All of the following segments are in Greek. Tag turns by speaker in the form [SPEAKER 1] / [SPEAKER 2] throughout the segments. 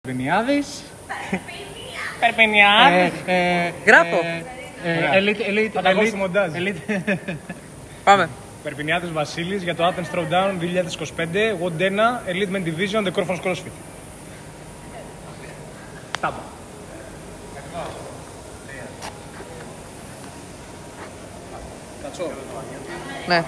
[SPEAKER 1] Περπενιάδης. Περπενιάδης.
[SPEAKER 2] Γράφω.
[SPEAKER 1] Θα τα πω στο μοντάζ.
[SPEAKER 2] Πάμε.
[SPEAKER 1] Περπενιάδης Βασίλης για το Athens Throwdown 2025. WOD 1, Elite Men Division, The Corfons CrossFit. Στάπα. Κατσό.
[SPEAKER 2] Ναι.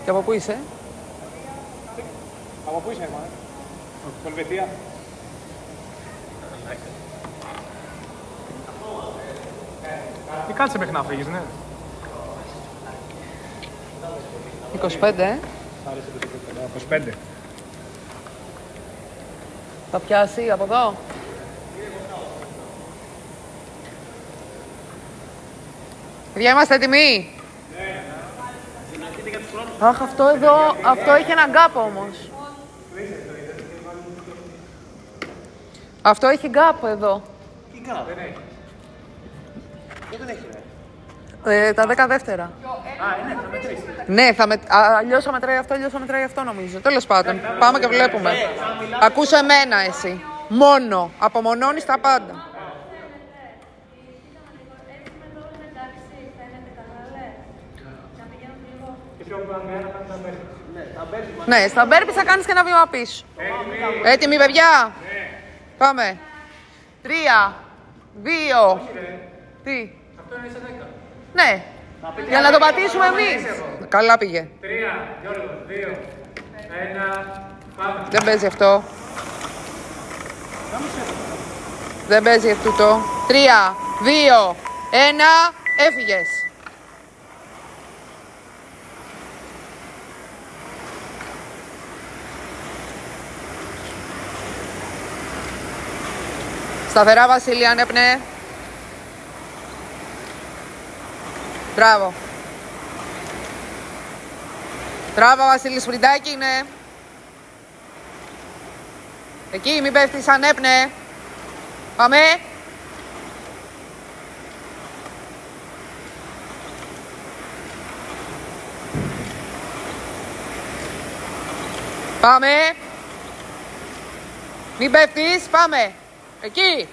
[SPEAKER 2] Και από πού είσαι?
[SPEAKER 1] Από πού είσαι, Ερμάνε? Ελβετία. Τι κάτσε μέχρι να φύγεις, ναι.
[SPEAKER 2] 25,
[SPEAKER 1] 25.
[SPEAKER 2] Θα πιάσει από εδώ. Παιδιά, είμαστε έτοιμοι. Αχ, αυτό εδώ, αυτό έχει έναν γκάπ όμως. Αυτό έχει γκάπ εδώ.
[SPEAKER 3] Τι γκάπ? Δεν έχει. Δεν έχει,
[SPEAKER 2] Τα 10 δεύτερα.
[SPEAKER 3] Ναι, θα μετρήσει.
[SPEAKER 2] Ναι, αλλιώς θα μετράει αυτό, αλλιώς θα μετράει αυτό νομίζω. Τέλος πάντων, πάμε και βλέπουμε. Ακούσε εμένα εσύ. Μόνο. Απομονώνεις τα πάντα. Ναι, στα μπέρπι θα κάνεις και ένα βήμα πίσω. Έτοιμοι, παιδιά? Πάμε. 3, 2. Τι?
[SPEAKER 1] Αυτό είναι σε 10.
[SPEAKER 2] Ναι. Για να το πατήσουμε εμείς. Καλά πήγε.
[SPEAKER 1] 3, Γιώργο, 2, 1, πάμε.
[SPEAKER 2] Δεν παίζει αυτό. Δεν παίζει αυτό το. 3, 2, 1, έφυγες. Σταθερά, Βασίλη, ανέπνε. Μπράβο. Μπράβο, Βασίλη, σπριντάκι είναι. Εκεί, μην πέφτεις, ανέπνε. Πάμε. Πάμε. Μην πέφτεις, πάμε. Εκεί.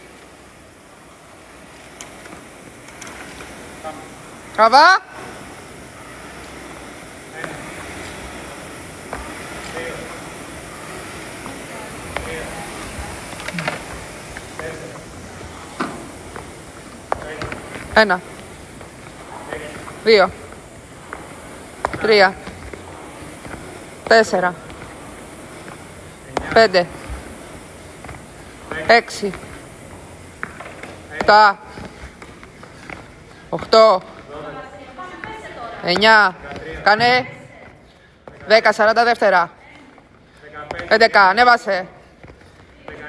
[SPEAKER 2] Τραβά. Ένα. 2. 3. 4. 5. 6. 7. 8. 9. Κάνε. 10. 40 δεύτερα. 11. Ανέβασε.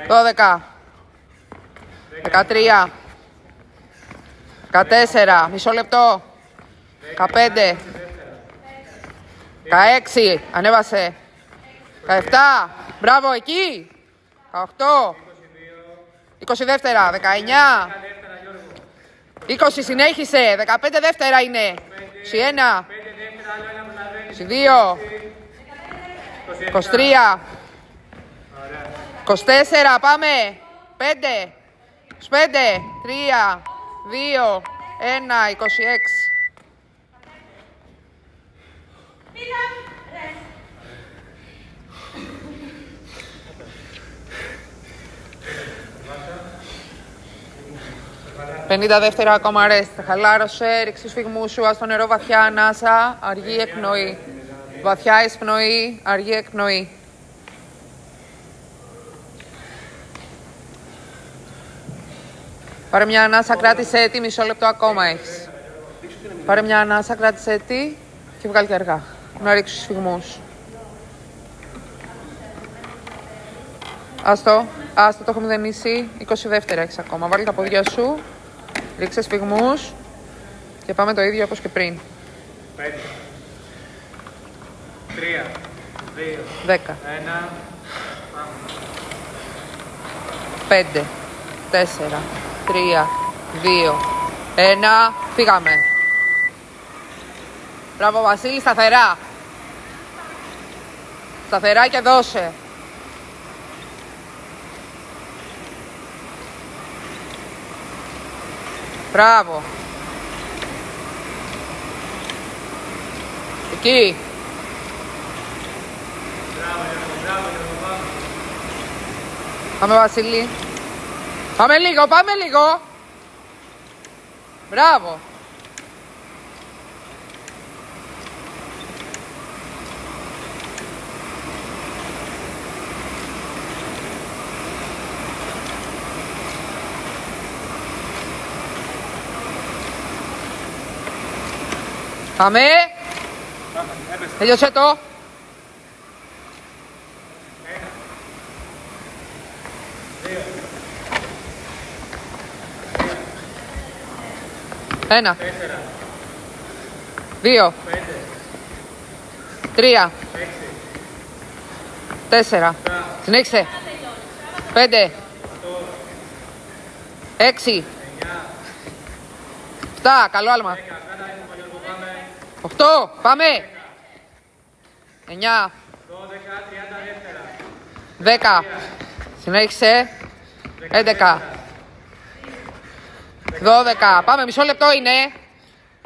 [SPEAKER 2] 12. 13. 14. Μισό λεπτό. 15. 16. Ανέβασε. 17. Μπράβο, εκεί. 18. 20 δεύτερα. 19. 20 συνέχισε. 15 δεύτερα είναι. 21. 22. 23. 24. Πάμε. 5. 25. 3. 2. 1. 26. «50 δεύτερα ακόμα ρεστ. Χαλάρωσε, ρίξε σφυγμού σου, ας το νερό βαθιά, ανάσα, αργή εκπνοή. Βαθιά εισπνοή, αργή εκπνοή. Πάρε μια ανάσα, κράτησε έτη, μισό λεπτό ακόμα έχεις. Πάρε μια ανάσα, κράτησε έτη και βγάλει και αργά. Να ρίξεις σφυγμούς. Άστο, το έχω μηδενίσει. 20 δεύτερα έχεις ακόμα. Βάλει τα πόδια σου. Ρίξε σφυγμούς. Και πάμε το ίδιο όπως και πριν.
[SPEAKER 1] 5. 3. 2.
[SPEAKER 2] 10.
[SPEAKER 1] 1.
[SPEAKER 2] 5. 4. 3. 2. 1. Φύγαμε. Μπράβο Βασίλη, σταθερά. Σταθερά και δώσε. Μπράβο. Εκεί. Πάμε Βασίλη. Πάμε λίγο, πάμε λίγο. Μπράβο. Πάμε. Τελειώσε το. Ένα. 2. 3. 4. Συνέχισε. 5. 6. 7. Καλό άλμα. 8. Πάμε. 9. 10. Συνέχισε. 11. 12. Πάμε, μισό λεπτό είναι.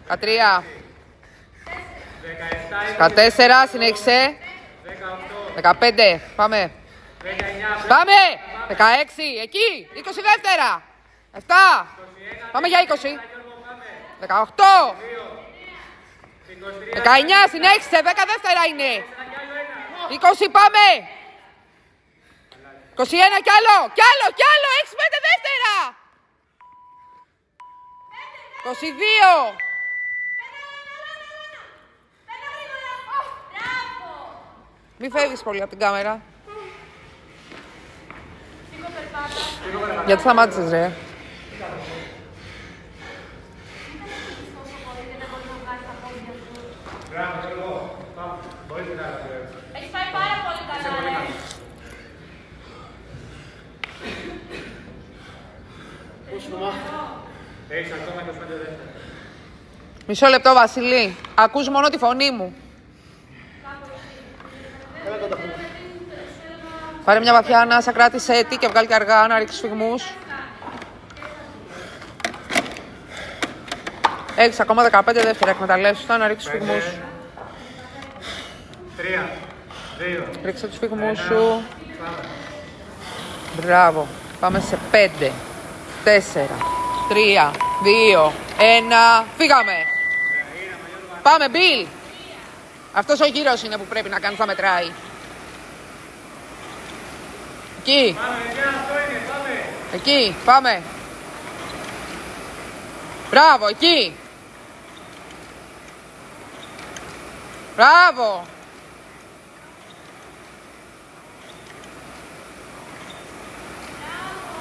[SPEAKER 2] 13. 14. Συνέχισε. 15. Πάμε. Πάμε. 16. Εκεί. 20 δεύτερα. 7. Πάμε για 20. 18. 19. Συνέχισε. 10 δεύτερα είναι. 20. Πάμε. 21 κι άλλο. Κι άλλο. Κι άλλο. 6-5 δεύτερα. 22. Μη φεύγεις πολύ από την κάμερα. Γιατί σταμάτησες ρε.
[SPEAKER 4] Έχεις πάει πάρα πολύ καλά.
[SPEAKER 1] Έχεις ακόμα 25 δεύτερα.
[SPEAKER 2] Μισό λεπτό Βασιλή. Ακούς μόνο τη φωνή μου. Πάρε μια βαθιά ανάσα, κράτησε τι και βγάλει και αργά να ρίξεις σφυγμούς. Έχεις ακόμα 15 δεύτερα, εκμεταλλεύσεις το να ρίξεις σφυγμούς.
[SPEAKER 1] 3, 2.
[SPEAKER 2] Ρίξε τους σφυγμούς σου. Μπράβο. Πάμε σε 5, 4, 3, 2, 1. Φύγαμε. Πάμε, Μπιλ. Αυτός ο γύρος είναι που πρέπει να κάνεις, θα μετράει. Εκεί. Εκεί, πάμε. Μπράβο, εκεί. Μπράβο.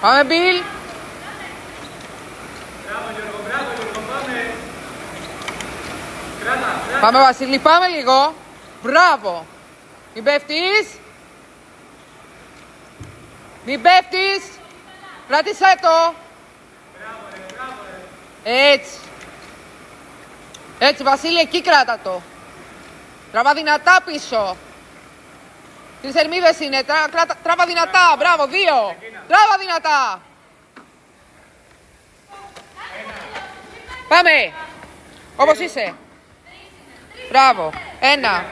[SPEAKER 2] Πάμε, Μπιλ. Πάμε, Βασίλη, πάμε λίγο. Μπράβο. Μην πέφτεις. Μην πέφτεις. Κράτησέ το. Έτσι. Έτσι, Βασίλη, εκεί κράτα το. Τραβά δυνατά πίσω. Τις ερμίδες είναι. Τράβα δυνατά. Μπράβο, 2. Τράβα δυνατά. Πάμε. Όπως είσαι. Μπράβο. 1.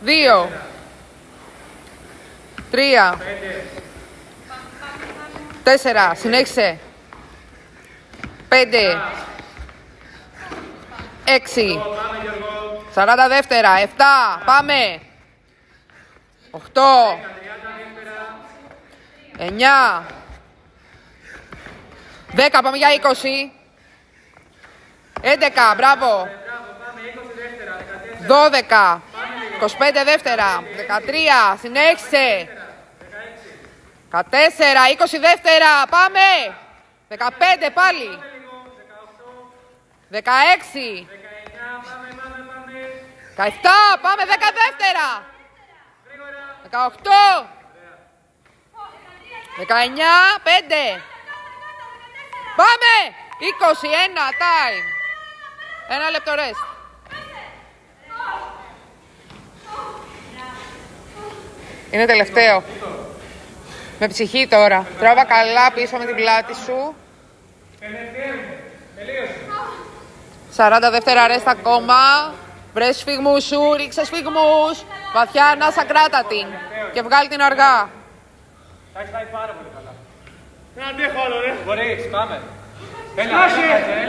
[SPEAKER 2] 2. 3. 4. Συνέχισε. 5. 6. 40 δεύτερα. 7. Πάμε. 8. 9. 10. Πάμε για 20. 11. Μπράβο. 12. 25 δεύτερα. 13. Συνέχισε. 14. 20 δεύτερα. Πάμε. 15 πάλι. 16. 17. Πάμε 10 δεύτερα. 18. 19. 5. Πάμε. 21. Time. 1 λεπτό rest. Είναι τελευταίο. Με ψυχή τώρα. Τράβα καλά πίσω με την πλάτη σου. 40 δεύτερα rest ακόμα. Βρες σφιγμούς σου, ρίξε σφιγμούς. Βαθιά ανάσα, κράτα την. Και βγάλει την αργά.
[SPEAKER 1] Τα έχεις πάει πάρα πολύ καλά.
[SPEAKER 3] Δεν αντέχω άλλο, ρε.
[SPEAKER 1] Μπορείς, πάμε.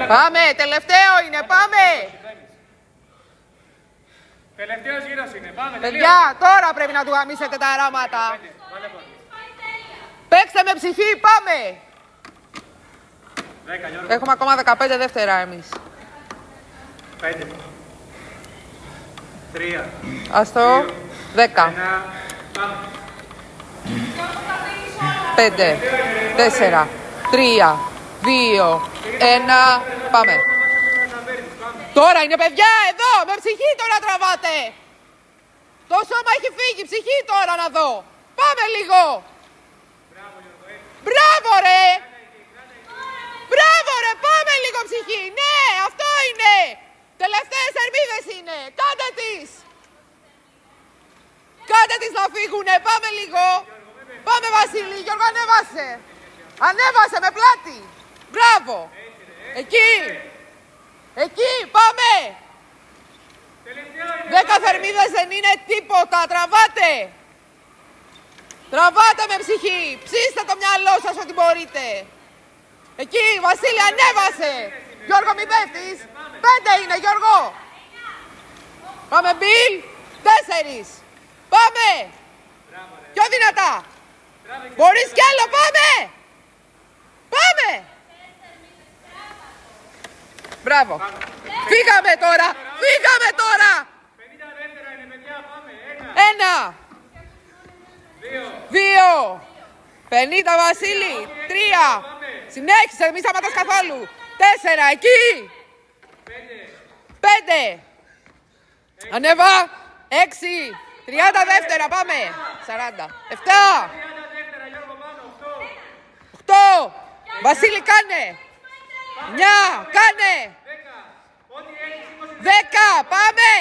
[SPEAKER 2] Πάμε, τελευταίο είναι, πάμε.
[SPEAKER 1] Τελευταίος γύρος είναι, πάμε.
[SPEAKER 2] Παιδιά, τώρα πρέπει να του γαμίσετε τα αράματα. Παίξτε με ψυχή, πάμε.
[SPEAKER 1] 10, Γιώργο.
[SPEAKER 2] Έχουμε ακόμα 15 δεύτερα εμείς.
[SPEAKER 1] 5. 3.
[SPEAKER 2] Αστό. 10. 5, 4, 3, 2, 1. Πάμε. Τώρα είναι παιδιά, εδώ, με ψυχή τώρα τραβάτε. Το σώμα έχει φύγει, ψυχή τώρα να δω. Πάμε λίγο. Μπράβο ρε. Μπράβο ρε, πάμε λίγο ψυχή. Ναι, αυτό είναι. Τελευταίες ερμίδες είναι. Κάντε τις. Κάντε τις να φύγουνε, πάμε λίγο. Πάμε Βασίλη, Γιώργο ανέβασε. Ανέβασε με πλάτη. Μπράβο. Εκεί. Εκεί, πάμε! 10 θερμίδες δεν είναι τίποτα, τραβάτε! Τραβάτε με ψυχή, ψήστε το μυαλό σας ό,τι μπορείτε. Εκεί, Βασίλη, ανέβασε! Γιώργο, μην πέφτεις. 5 είναι, Γιώργο! Πάμε, Μπιλ! 4! Πάμε! Πιο δυνατά! Μπορείς κι άλλο, πάμε! Πάμε! Μπράβο. Φύγαμε τώρα. Φύγαμε τώρα.
[SPEAKER 1] 50 δεύτερα είναι, παιδιά, πάμε.
[SPEAKER 2] 1. 2. 50 Βασίλη. 3. Συνέχισε, μη σταματάς καθόλου. 4. Εκεί. 5. Ανέβα. 6. 30 δεύτερα, πάμε. 40. 7. 8. Βασίλη, κάνε. 9, κάνε! 10, πάμε!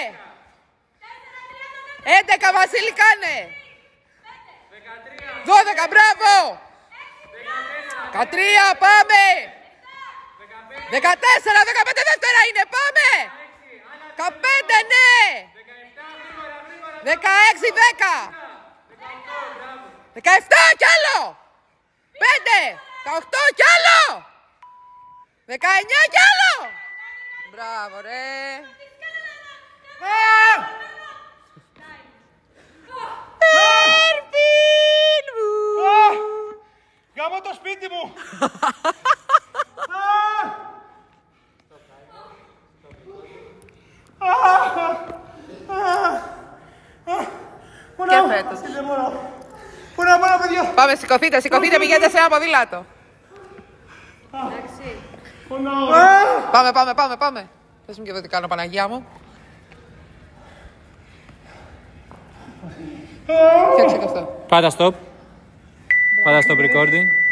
[SPEAKER 2] 11, Βασίλη, κάνε! 12, μπράβο! 13, πάμε! 14, 15 δεύτερα είναι, πάμε! 15, ναι! 16, 10! 17, κι άλλο! 5, 18, κι άλλο! 19 κι άλλο! Μπράβο ρε! Έρπιν μου!
[SPEAKER 1] Γαμώ το σπίτι μου!
[SPEAKER 2] Και φέτος. Πάμε, σηκωθείτε, σηκωθείτε, πηγαίνετε σε ένα ποδήλατο. Πάμε. Πες μου και εδώ τι κάνω, Παναγία μου. Φτιάξε και αυτό.
[SPEAKER 5] Πάντα stop. Πάντα stop recording.